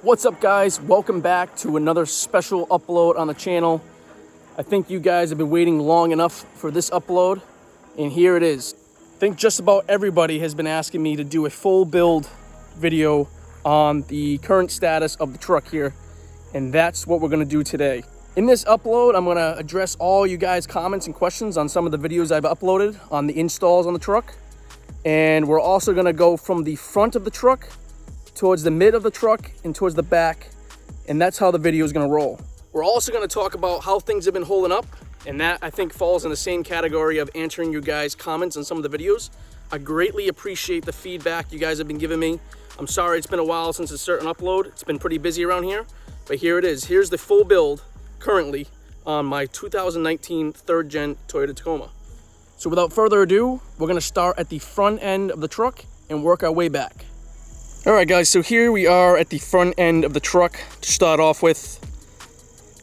What's up, guys? Welcome back to another special upload on the channel. I think you guys have been waiting long enough for this upload, and here it is. I think just about everybody has been asking me to do a full build video on the current status of the truck here, and that's what we're going to do today. In this upload, I'm going to address all you guys' comments and questions on some of the videos I've uploaded on the installs on the truck, and we're also going to go from the front of the truck towards the mid of the truck and towards the back, and that's how the video is going to roll. We're also going to talk about how things have been holding up, and that I think falls in the same category of answering you guys' comments on some of the videos. I greatly appreciate the feedback you guys have been giving me. I'm sorry it's been a while since a certain upload. It's been pretty busy around here, but here it is. Here's the full build currently on my 2019 third gen Toyota Tacoma. So without further ado, we're going to start at the front end of the truck and work our way back. All right, guys, so here we are at the front end of the truck to start off with.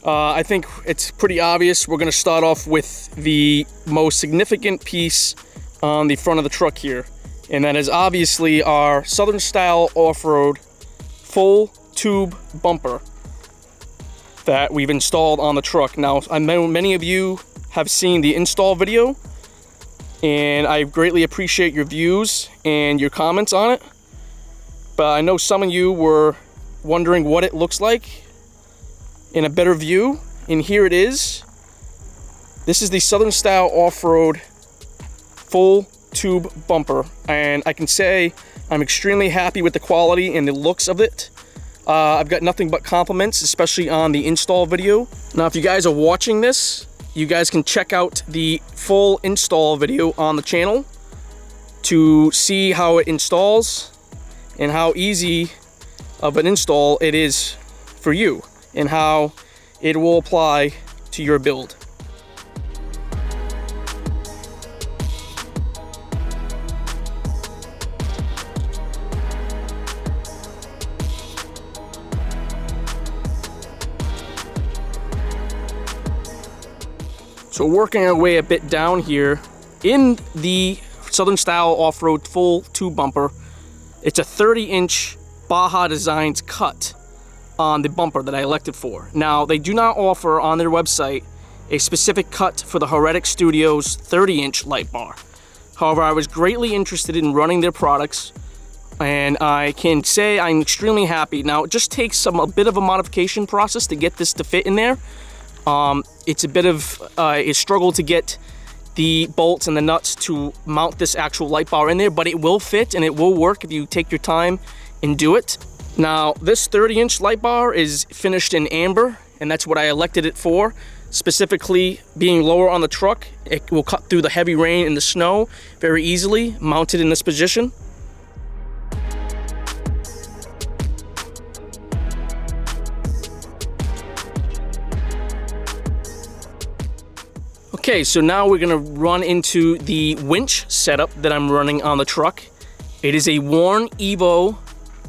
I think it's pretty obvious. We're going to start off with the most significant piece on the front of the truck here, and that is obviously our Southern style off-road full tube bumper that we've installed on the truck. Now, I know many of you have seen the install video, and I greatly appreciate your views and your comments on it. But I know some of you were wondering what it looks like in a better view, and here it is. This is the Southern style off-road full tube bumper, and I can say I'm extremely happy with the quality and the looks of it. I've got nothing but compliments, especially on the install video. Now, if you guys are watching this, you guys can check out the full install video on the channel to see how it installs and how easy of an install it is for you and how it will apply to your build. So working our way a bit down here, in the Southern style off-road full tube bumper, it's a 30-inch Baja Designs cut on the bumper that I elected for. Now, they do not offer on their website a specific cut for the Heretic Studios 30-inch light bar. However, I was greatly interested in running their products, and I can say I'm extremely happy. Now, it just takes a bit of a modification process to get this to fit in there. It's a bit of a struggle to get the bolts and the nuts to mount this actual light bar in there, but it will fit and it will work if you take your time and do it. Now, this 30-inch light bar is finished in amber, and that's what I elected it for. Specifically, being lower on the truck, it will cut through the heavy rain and the snow very easily, mounted in this position. Okay, so now we're gonna run into the winch setup that I'm running on the truck. It is a Warn Evo.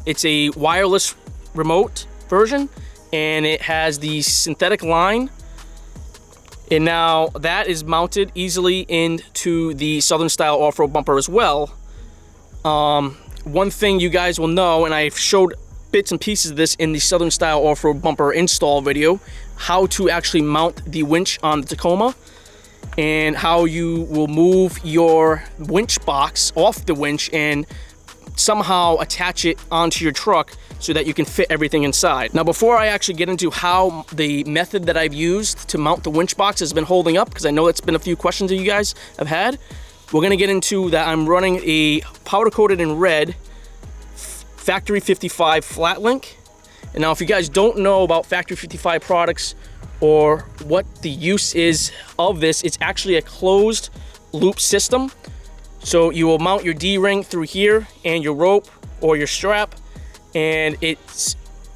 It's a wireless remote version, and it has the synthetic line. And now that is mounted easily into the Southern style off-road bumper as well. One thing you guys will know, and I've showed bits and pieces of this in the Southern style off-road bumper install video, how to actually mount the winch on the Tacoma, and how you will move your winch box off the winch and somehow attach it onto your truck so that you can fit everything inside. Now, before I actually get into how the method that I've used to mount the winch box has been holding up, because I know that's been a few questions that you guys have had, we're gonna get into that. I'm running a powder coated in red Factory 55 flat link. And now, if you guys don't know about Factory 55 products or what the use is of this, it's actually a closed loop system. So you will mount your D-ring through here and your rope or your strap, and it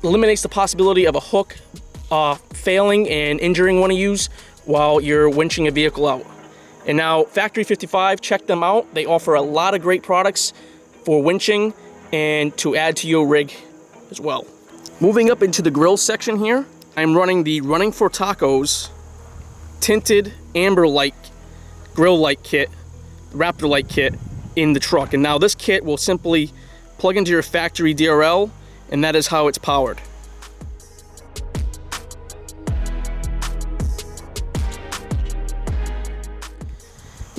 eliminates the possibility of a hook failing and injuring one of you while you're winching a vehicle out. And now, Factory 55, check them out. They offer a lot of great products for winching and to add to your rig as well. Moving up into the grill section here, I'm running the Running for Tacos tinted amber light grill light kit, Raptor light kit in the truck. And now this kit will simply plug into your factory DRL, and that is how it's powered.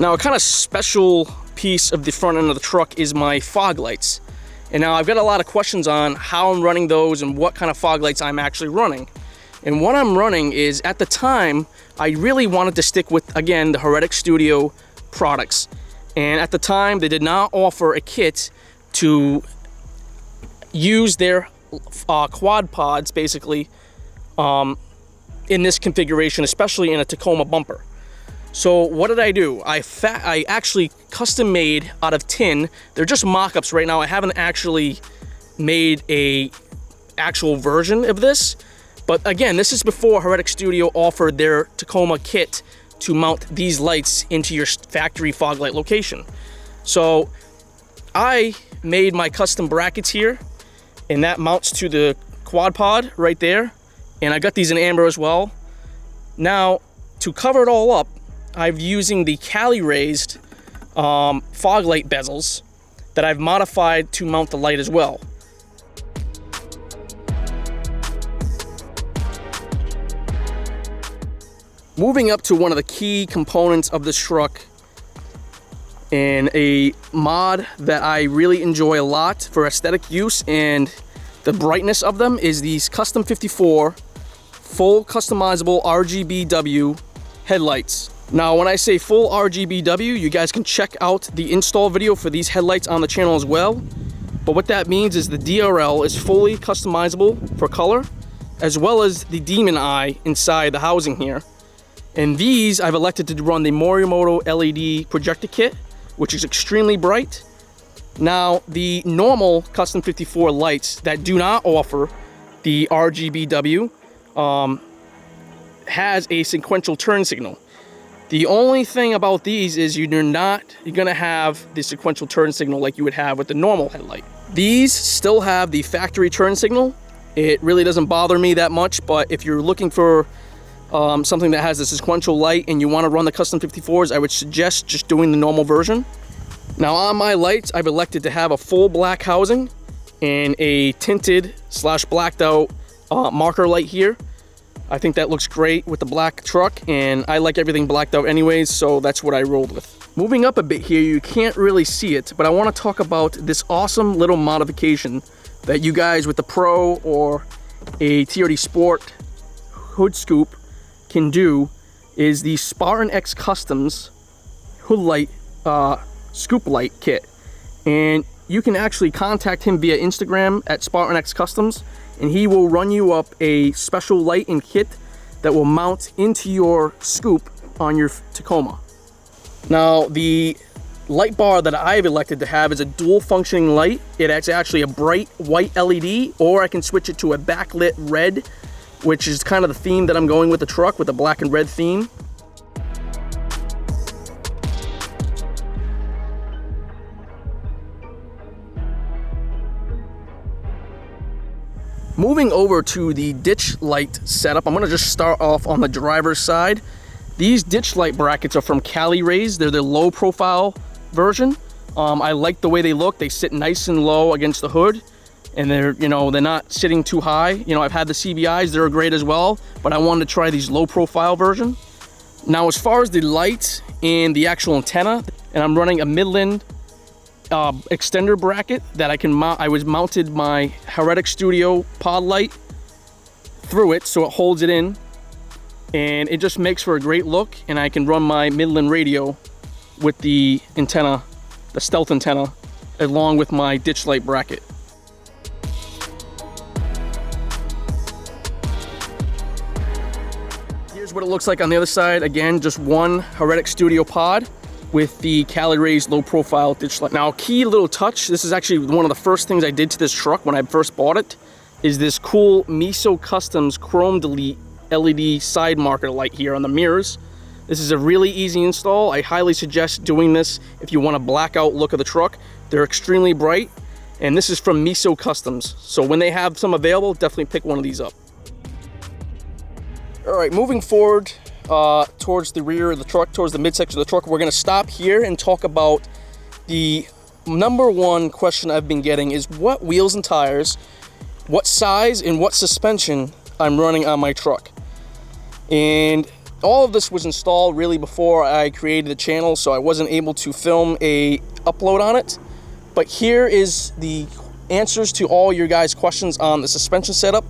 Now, a kind of special piece of the front end of the truck is my fog lights. And now I've got a lot of questions on how I'm running those and what kind of fog lights I'm actually running. And what I'm running is, at the time, I really wanted to stick with, again, the Heretic Studio products. And at the time, they did not offer a kit to use their quad pods, basically, in this configuration, especially in a Tacoma bumper. So what did I do? I actually custom made out of tin. They're just mock-ups right now. I haven't actually made a actual version of this. But again, this is before Heretic Studio offered their Tacoma kit to mount these lights into your factory fog light location. So I made my custom brackets here, and that mounts to the quad pod right there. And I got these in amber as well. Now, to cover it all up, I'm using the Cali raised fog light bezels that I've modified to mount the light as well. Moving up to one of the key components of this truck, and a mod that I really enjoy a lot for aesthetic use and the brightness of them, is these Custom 54 full customizable RGBW headlights. Now, when I say full RGBW, you guys can check out the install video for these headlights on the channel as well. But what that means is the DRL is fully customizable for color, as well as the demon eye inside the housing here. And these, I've elected to run the Morimoto LED projector kit, which is extremely bright. Now, the normal Custom 54 lights that do not offer the RGBW has a sequential turn signal. The only thing about these is you're gonna have the sequential turn signal like you would have with the normal headlight. These still have the factory turn signal. It really doesn't bother me that much, but if you're looking for something that has a sequential light and you want to run the Custom 54s, I would suggest just doing the normal version. Now, on my lights, I've elected to have a full black housing and a tinted / blacked out marker light here. I think that looks great with the black truck, and I like everything blacked out anyways, so that's what I rolled with. Moving up a bit here, you can't really see it, but I want to talk about this awesome little modification that you guys with the Pro or a TRD Sport hood scoop can do, is the Spartan X Customs hood light scoop light kit. And you can actually contact him via Instagram at Spartan X Customs, and he will run you up a special light and kit that will mount into your scoop on your Tacoma. Now, the light bar that I've elected to have is a dual functioning light. It's actually a bright white LED, or I can switch it to a backlit red, which is kind of the theme that I'm going with the truck, with the black and red theme. Moving over to the ditch light setup, I'm going to just start off on the driver's side. These ditch light brackets are from Cali Rays. They're the low profile version. I like the way they look. They sit nice and low against the hood, and they're not sitting too high. I've had the CBIs, they're great as well, but I wanted to try these low profile version. Now, as far as the light and the actual antenna, and I'm running a Midland extender bracket that I can mount. I mounted my Heretic Studio pod light through it, so it holds it in, and it just makes for a great look. And I can run my Midland radio with the antenna, the stealth antenna, along with my ditch light bracket. Here's what it looks like on the other side. Again, just one Heretic Studio pod with the Cali Rays low profile ditch light. Now, a key little touch, this is actually one of the first things I did to this truck when I first bought it, is this cool Miso Customs Chrome Delete LED side marker light here on the mirrors. This is a really easy install. I highly suggest doing this if you want a blackout look of the truck. They're extremely bright, and this is from Miso Customs. So when they have some available, definitely pick one of these up. All right, moving forward, towards the rear of the truck, towards the midsection of the truck, we're going to stop here and talk about the number one question I've been getting is what wheels and tires, what size and what suspension I'm running on my truck. And all of this was installed really before I created the channel, so I wasn't able to film a upload on it. But here is the answers to all your guys' questions on the suspension setup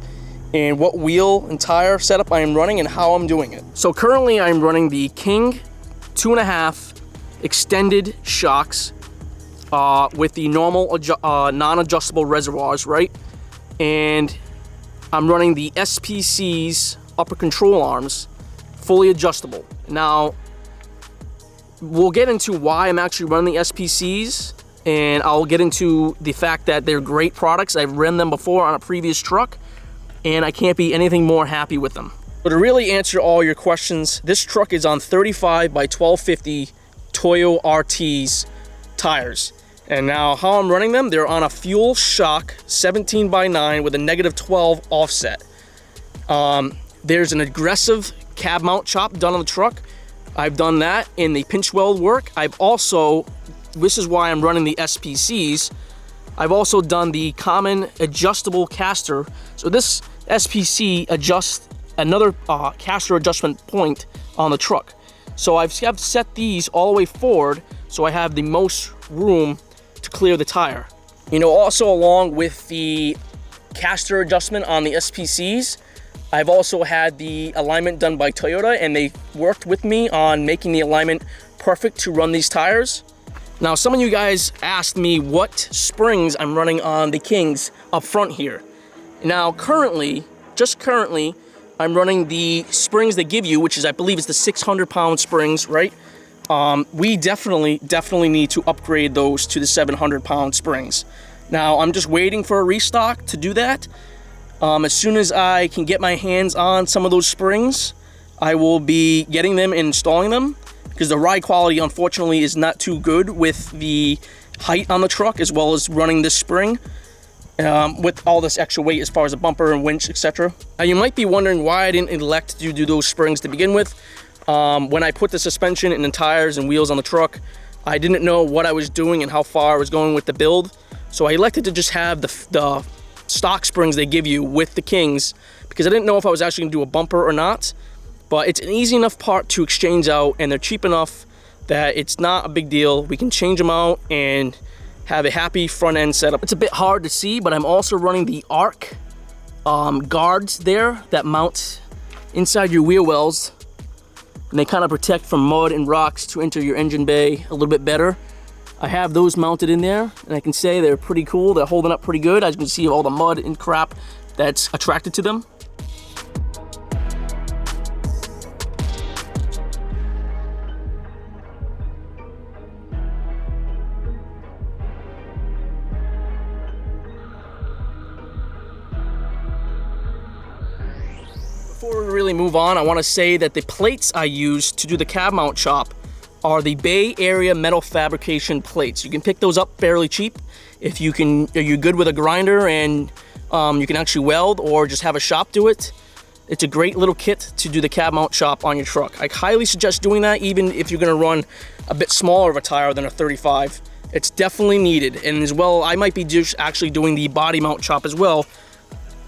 and what wheel and tire setup I am running and how I'm doing it. So currently I'm running the King 2.5 extended shocks with the normal non-adjustable reservoirs, right? And I'm running the SPC's upper control arms, fully adjustable. Now, we'll get into why I'm actually running the SPCs, and I'll get into the fact that they're great products. I've ran them before on a previous truck, and I can't be anything more happy with them. But to really answer all your questions, this truck is on 35 by 1250 Toyo RT's tires. And now how I'm running them, they're on a fuel shock 17 by 9 with a -12 offset. There's an aggressive cab mount chop done on the truck. I've done that in the pinch weld work. I've also, this is why I'm running the SPCs, I've also done the common adjustable caster. So this SPC adjusts another caster adjustment point on the truck. So I've set these all the way forward so I have the most room to clear the tire. You know, also along with the caster adjustment on the SPCs, I've also had the alignment done by Toyota, and they worked with me on making the alignment perfect to run these tires. Now, some of you guys asked me what springs I'm running on the Kings up front here. Now, currently, just currently, I'm running the springs they give you, which is, I believe, it's the 600-pound springs, right? We definitely need to upgrade those to the 700-pound springs. Now, I'm just waiting for a restock to do that. As soon as I can get my hands on some of those springs, I will be getting them and installing them, because the ride quality, unfortunately, is not too good with the height on the truck, as well as running this spring with all this extra weight as far as a bumper and winch, etc. Now, you might be wondering why I didn't elect to do those springs to begin with. When I put the suspension and the tires and wheels on the truck, I didn't know what I was doing and how far I was going with the build. So I elected to just have the stock springs they give you with the Kings, because I didn't know if I was actually gonna do a bumper or not. But it's an easy enough part to exchange out, and they're cheap enough that it's not a big deal. We can change them out and have a happy front end setup. It's a bit hard to see, but I'm also running the ARC guards there that mount inside your wheel wells, and they kind of protect from mud and rocks to enter your engine bay a little bit better. I have those mounted in there, and I can say they're pretty cool. They're holding up pretty good. As you can see, all the mud and crap that's attracted to them. Before we really move on, I want to say that the plates I used to do the cab mount chop are the Bay Area metal fabrication plates. You can pick those up fairly cheap if you're good with a grinder and you can actually weld or just have a shop do it. It's a great little kit to do the cab mount chop on your truck. I highly suggest doing that, even if you're going to run a bit smaller of a tire than a 35. It's definitely needed. And as well, I might be just actually doing the body mount chop as well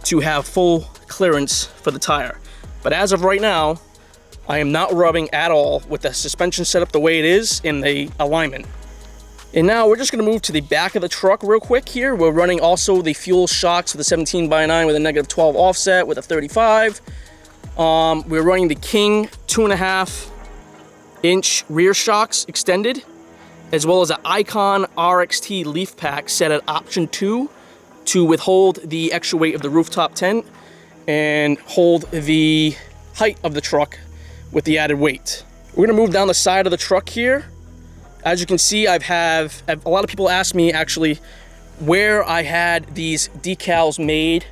to have full clearance for the tire. But as of right now, I am not rubbing at all with the suspension setup the way it is in the alignment. And now we're just gonna move to the back of the truck real quick here. We're running also the fuel shocks with a 17 by 9 with a -12 offset with a 35. We're running the King 2.5-inch rear shocks extended, as well as an Icon RXT leaf pack set at option 2 to withhold the extra weight of the rooftop tent and hold the height of the truck with the added weight. We're gonna move down the side of the truck here. As you can see, a lot of people ask me actually where I had these decals made,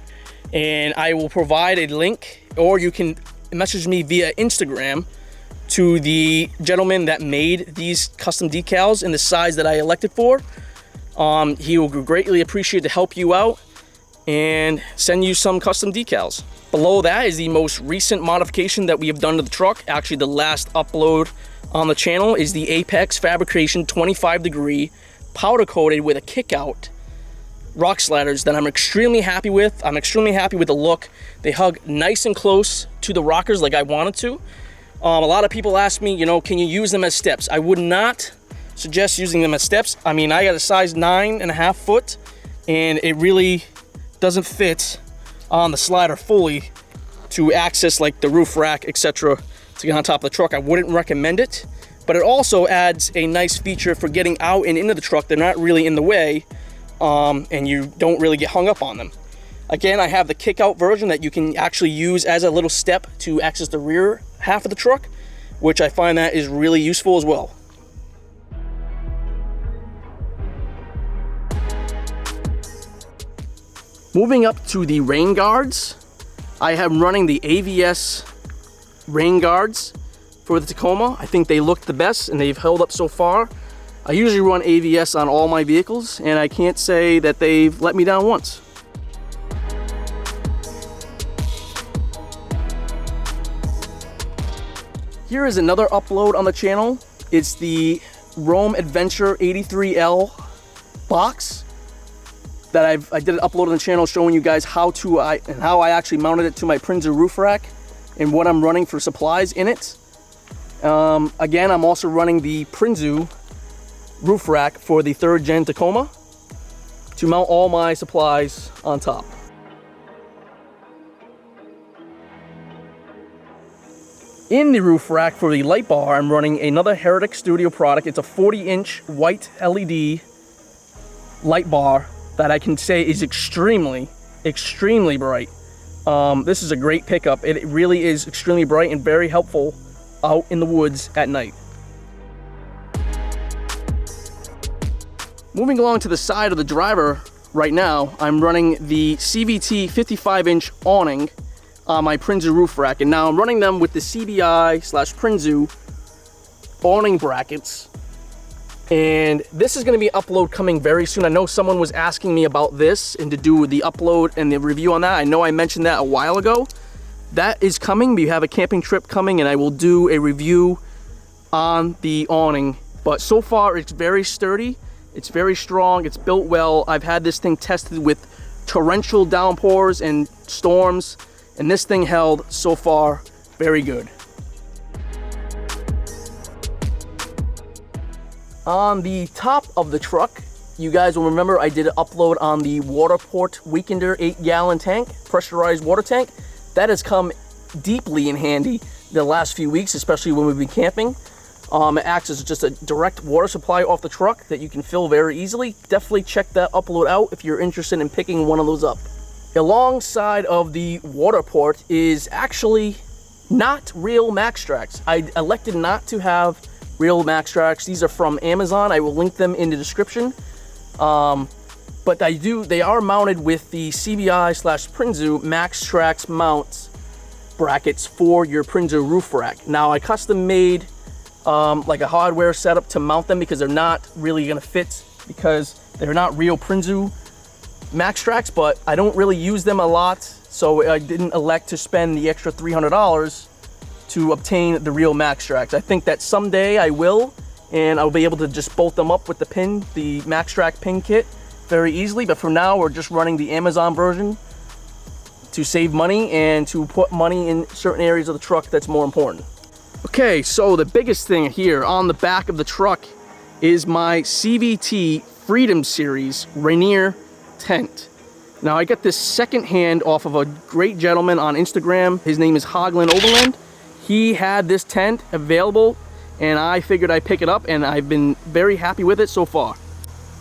and I will provide a link, or you can message me via Instagram to the gentleman that made these custom decals in the size that I elected for. He will greatly appreciate to help you out and send you some custom decals. Below that is the most recent modification that we have done to the truck. Actually, the last upload on the channel is the Apex Fabrication 25-degree powder coated with a kick out rock sliders that I'm extremely happy with. I'm extremely happy with the look. They hug nice and close to the rockers like I wanted to. A lot of people ask me, you know, can you use them as steps? I would not suggest using them as steps. I mean, I got a size 9.5 foot, and it really doesn't fit on the slider fully to access like the roof rack, etc., to get on top of the truck. I wouldn't recommend it, but it also adds a nice feature for getting out and into the truck. They're not really in the way, and you don't really get hung up on them. Again, I have the kick out version that you can actually use as a little step to access the rear half of the truck, which I find that is really useful as well. Moving up to the rain guards, I am running the AVS rain guards for the Tacoma. I think they look the best and they've held up so far. I usually run AVS on all my vehicles, and I can't say that they've let me down once. Here is another upload on the channel. It's the Rome Adventure 83L box that I did an upload on the channel showing you guys how I actually mounted it to my Prinzu roof rack and what I'm running for supplies in it. Again, I'm also running the Prinzu roof rack for the 3rd Gen Tacoma to mount all my supplies on top. In the roof rack for the light bar, I'm running another Heretic Studio product. It's a 40-inch white LED light bar that I can say is extremely bright. This is a great pickup. It really is extremely bright and very helpful out in the woods at night. Moving along to the side of the driver right now, I'm running the CVT 55-inch awning on my Prinzu roof rack, and now I'm running them with the CBI/Prinzu awning brackets. And this is going to be an upload coming very soon. I know someone was asking me about this and to do the upload and the review on that. I know I mentioned that a while ago. That is coming. We have a camping trip coming, and I will do a review on the awning. But so far, it's very sturdy. It's very strong. It's built well. I've had this thing tested with torrential downpours and storms, and this thing held so far very good. On the top of the truck, you guys will remember I did an upload on the Waterport Weekender 8-gallon tank, pressurized water tank. That has come deeply in handy the last few weeks, especially when we've been camping. It acts as just a direct water supply off the truck that you can fill very easily. Definitely check that upload out if you're interested in picking one of those up. Alongside of the Waterport is actually not real Maxtrax. I elected not to have real Maxtrax. These are from Amazon. I will link them in the description. But they are mounted with the CBI/Prinzu Maxtrax mount brackets for your Prinzu roof rack. Now I custom made like a hardware setup to mount them because they're not really gonna fit because they're not real Prinzu Maxtrax, but I don't really use them a lot, so I didn't elect to spend the extra $300 to obtain the real Maxtrax. I think that someday I will, and I'll be able to just bolt them up with the Maxtrax pin kit very easily, but for now we're just running the Amazon version to save money and to put money in certain areas of the truck that's more important. Okay, so the biggest thing here on the back of the truck is my CVT Freedom Series Rainier tent. Now I got this secondhand off of a great gentleman on Instagram. His name is Hogland Overland. He had this tent available, and I figured I'd pick it up, and I've been very happy with it so far.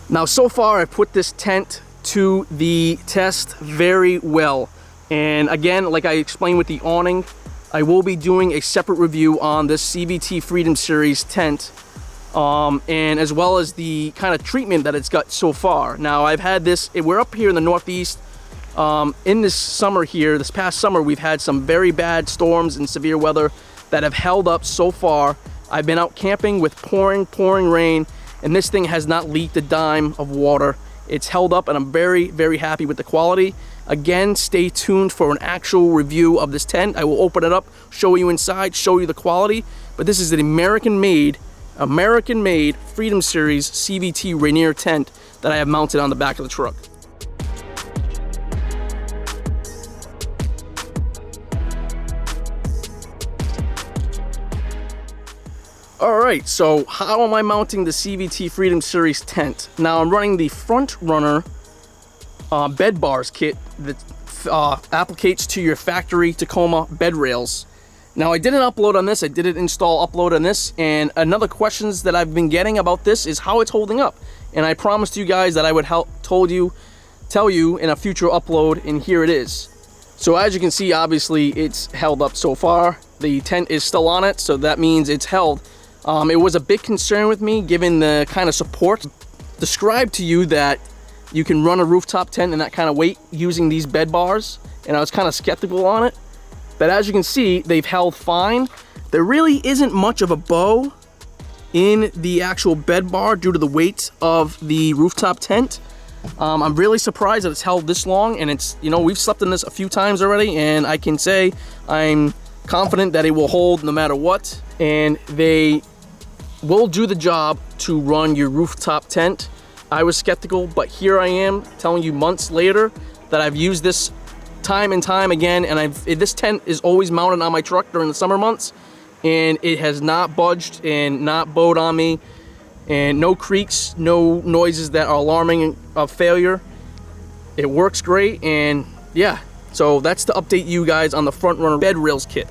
Now, so far, I've put this tent to the test very well. And again, like I explained with the awning, I will be doing a separate review on this CVT Freedom Series tent, and as well as the kind of treatment that it's got so far. Now, I've had this, we're up here in the Northeast. In this summer here, this past summer, we've had some very bad storms and severe weather that have held up so far. I've been out camping with pouring rain, and this thing has not leaked a dime of water. It's held up, and I'm very happy with the quality. Again, stay tuned for an actual review of this tent. I will open it up, show you inside, show you the quality. But this is an American-made Freedom Series CVT Rainier tent that I have mounted on the back of the truck. All right, so how am I mounting the CVT Freedom Series tent? Now I'm running the Front Runner bed bars kit that applicates to your factory Tacoma bed rails. Now I did an upload on this, I did an install upload on this, and another questions that I've been getting about this is how it's holding up. And I promised you guys that I would tell you in a future upload, and here it is. So as you can see, obviously it's held up so far. The tent is still on it, so that means it's held. It was a big concern with me given the kind of support. Described to you that you can run a rooftop tent in that kind of weight using these bed bars, and I was kind of skeptical on it. But as you can see, they've held fine. There really isn't much of a bow in the actual bed bar due to the weight of the rooftop tent. I'm really surprised that it's held this long, and it's, you know, we've slept in this a few times already, and I can say I'm confident that it will hold no matter what, and they will do the job to run your rooftop tent. I was skeptical, but here I am telling you months later that I've used this time and time again, and this tent is always mounted on my truck during the summer months, and it has not budged and not bowed on me, and no creaks, no noises that are alarming of failure. It works great, and yeah, so that's to update you guys on the Front Runner bed rails kit.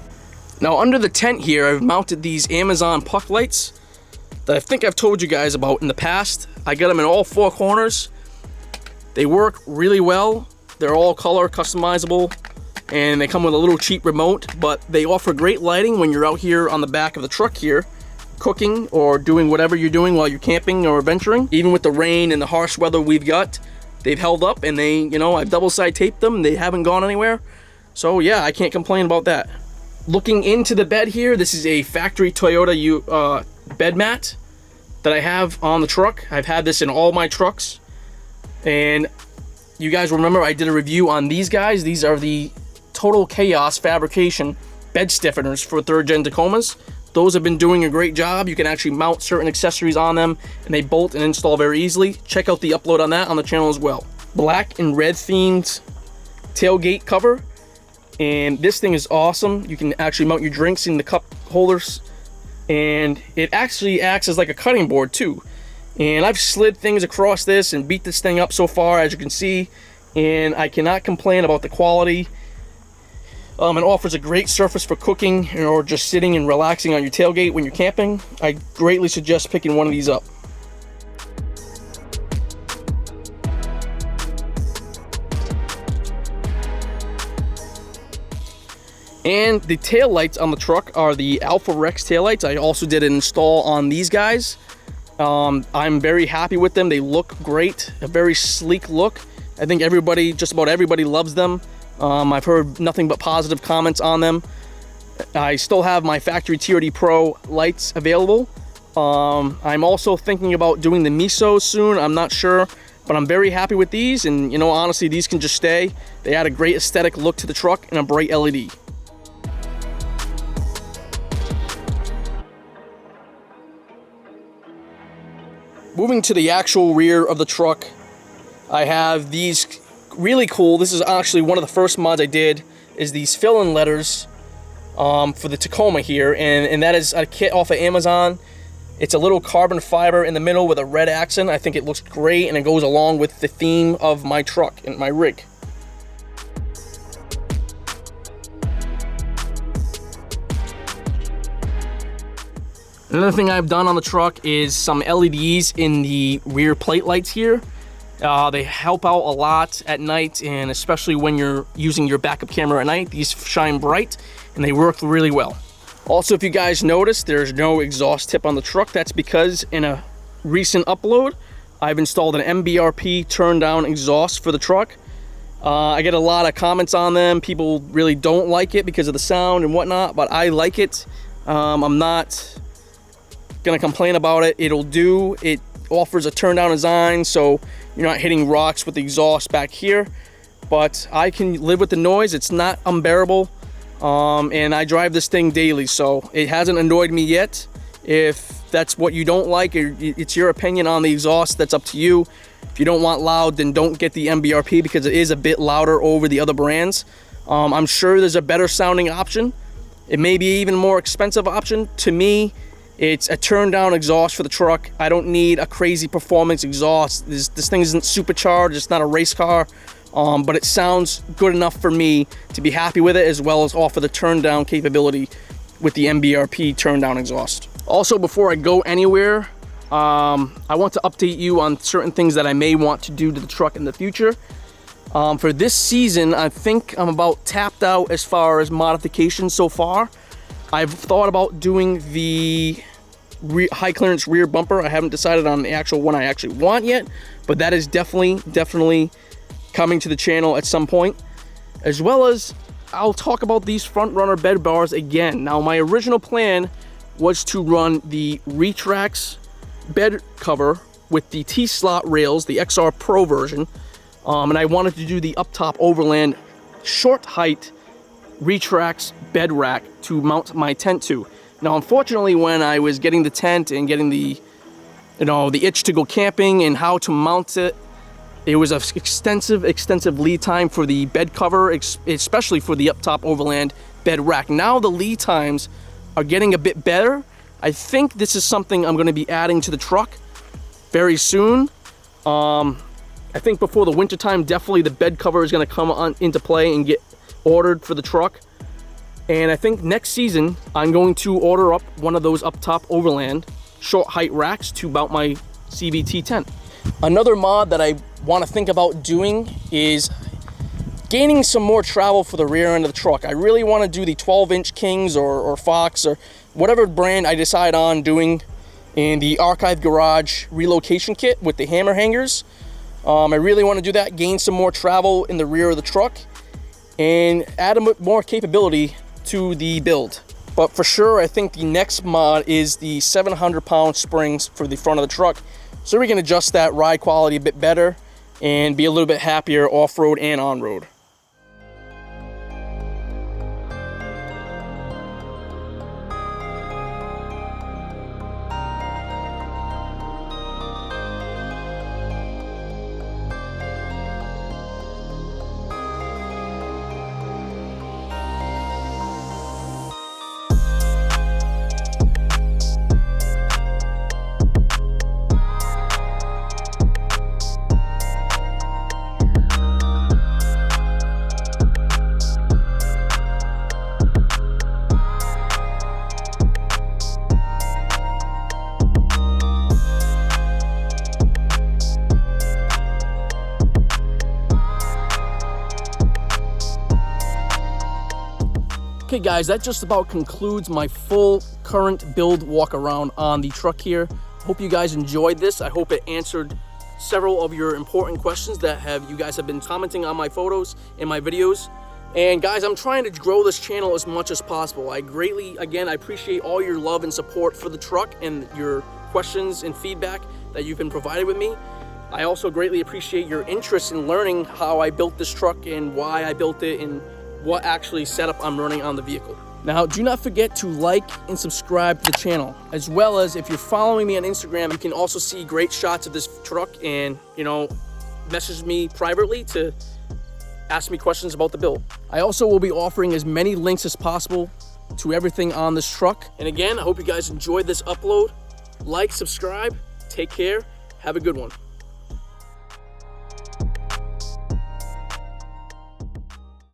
Now under the tent here, I've mounted these Amazon puck lights that I think I've told you guys about in the past. I got them in all four corners. They work really well. They're all color customizable, and they come with a little cheap remote, but they offer great lighting when you're out here on the back of the truck here, cooking or doing whatever you're doing while you're camping or adventuring. Even with the rain and the harsh weather we've got, they've held up, and they, you know, I've double side taped them. They haven't gone anywhere. So yeah, I can't complain about that. Looking into the bed here, this is a factory Toyota bed mat that I have on the truck. I've had this in all my trucks, and you guys remember I did a review on these guys. These are the Total Chaos Fabrication bed stiffeners for 3rd Gen Tacomas. Those have been doing a great job. You can actually mount certain accessories on them, and they bolt and install very easily. Check out the upload on that on the channel as well. Black and red themed tailgate cover, and this thing is awesome. You can actually mount your drinks in the cup holders, and it actually acts as like a cutting board too. And I've slid things across this and beat this thing up so far, as you can see, and I cannot complain about the quality. It offers a great surface for cooking or just sitting and relaxing on your tailgate when you're camping. I greatly suggest picking one of these up. And the tail lights on the truck are the Alpha Rex tail lights. I also did an install on these guys. I'm very happy with them. They look great, a very sleek look. I think just about everybody loves them. I've heard nothing but positive comments on them. I still have my factory TRD Pro lights available. I'm also thinking about doing the Miso soon. I'm not sure, but I'm very happy with these, and you know, honestly, these can just stay. They add a great aesthetic look to the truck and a bright LED. Moving to the actual rear of the truck, I have these really cool, this is actually one of the first mods I did, is these fill-in letters for the Tacoma here, and that is a kit off of Amazon. It's a little carbon fiber in the middle with a red accent. I think it looks great, and it goes along with the theme of my truck and my rig. Another thing I've done on the truck is some LEDs in the rear plate lights here. They help out a lot at night, and especially when you're using your backup camera at night. These shine bright, and they work really well. Also, if you guys notice, there's no exhaust tip on the truck. That's because in a recent upload, I've installed an MBRP turn-down exhaust for the truck. I get a lot of comments on them. People really don't like it because of the sound and whatnot, but I like it. I'm not gonna complain about it. It'll do. It offers a turn down design, so you're not hitting rocks with the exhaust back here, but I can live with the noise. It's not unbearable, and I drive this thing daily, so it hasn't annoyed me yet. If that's what you don't like, it's your opinion on the exhaust, that's up to you. If you don't want loud, then don't get the MBRP because it is a bit louder over the other brands. I'm sure there's a better sounding option. It may be even more expensive option. To me, It's a turn down exhaust for the truck. I don't need a crazy performance exhaust. This thing isn't supercharged, it's not a race car, but it sounds good enough for me to be happy with it, as well as offer the turn down capability with the MBRP turn down exhaust. Also, before I go anywhere, I want to update you on certain things that I may want to do to the truck in the future. For this season, I think I'm about tapped out as far as modifications so far. I've thought about doing the high clearance rear bumper. I haven't decided on the actual one I actually want yet, but that is definitely coming to the channel at some point. As well as I'll talk about these front runner bed bars again. Now, my original plan was to run the Retrax bed cover with the T-slot rails, the XR Pro version, and I wanted to do the up top Overland short height Retrax bed rack to mount my tent to. Now, unfortunately, when I was getting the tent and getting the, the itch to go camping and how to mount it, it was an extensive lead time for the bed cover, especially for the up top Overland bed rack. Now the lead times are getting a bit better. I think this is something I'm going to be adding to the truck very soon. I think before the winter time, definitely the bed cover is going to come into play and get ordered for the truck. And I think next season I'm going to order up one of those up top Overland short height racks to mount my CVT tent. Another mod that I want to think about doing is gaining some more travel for the rear end of the truck. I really want to do the 12-inch Kings or Fox or whatever brand I decide on doing in the Archive Garage relocation kit with the hammer hangers. I really want to do that, gain some more travel in the rear of the truck, and add a bit more capability to the build. But for sure, I think the next mod is the 700-pound springs for the front of the truck, so we can adjust that ride quality a bit better and be a little bit happier off-road and on-road. Okay guys, that just about concludes my full current build walk around on the truck here. Hope you guys enjoyed this. I hope it answered several of your important questions that you guys have been commenting on my photos and my videos. And guys, I'm trying to grow this channel as much as possible. I greatly, again, I appreciate all your love and support for the truck and your questions and feedback that you've been provided with me. I also greatly appreciate your interest in learning how I built this truck and why I built it and what actually setup I'm running on the vehicle. Now, do not forget to like and subscribe to the channel, as well as if you're following me on Instagram, you can also see great shots of this truck and, message me privately to ask me questions about the build. I also will be offering as many links as possible to everything on this truck. And again, I hope you guys enjoyed this upload. Like, subscribe, take care, have a good one.